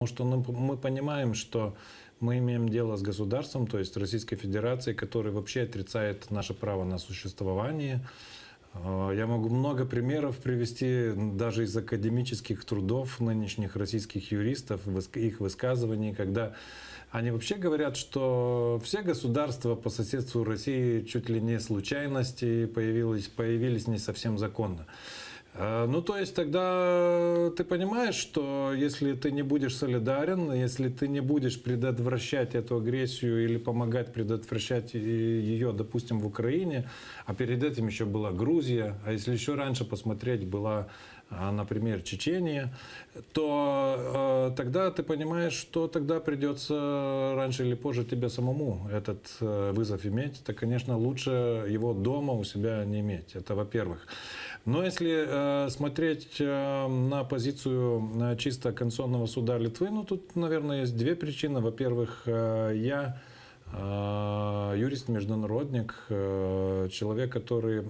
Потому что мы понимаем, что мы имеем дело с государством, то есть Российской Федерацией, который вообще отрицает наше право на существование. Я могу много примеров привести даже из академических трудов нынешних российских юристов, их высказываний, когда они вообще говорят, что все государства по соседству России чуть ли не случайности появились не совсем законно. Ну, то есть тогда ты понимаешь, что если ты не будешь солидарен, если ты не будешь предотвращать эту агрессию или помогать предотвращать ее, допустим, в Украине, а перед этим еще была Грузия, а если еще раньше посмотреть, была, например, Чечения, то тогда ты понимаешь, что тогда придется раньше или позже тебе самому этот вызов иметь. Это, конечно, лучше его дома у себя не иметь. Это во-первых. Но если смотреть на позицию чисто Конституционного суда Литвы, ну тут, наверное, есть две причины. Во-первых, я юрист-международник, человек, который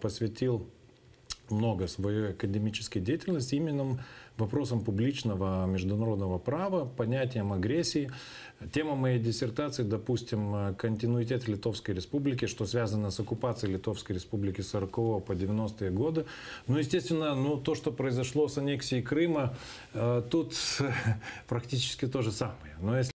посвятил много своей академической деятельности именно вопросам публичного международного права, понятиям агрессии. Тема моей диссертации, допустим, континуитет Литовской Республики, что связано с оккупацией Литовской Республики с 40 по 90-е годы. Ну, естественно, то, что произошло с аннексией Крыма, тут практически то же самое. Но если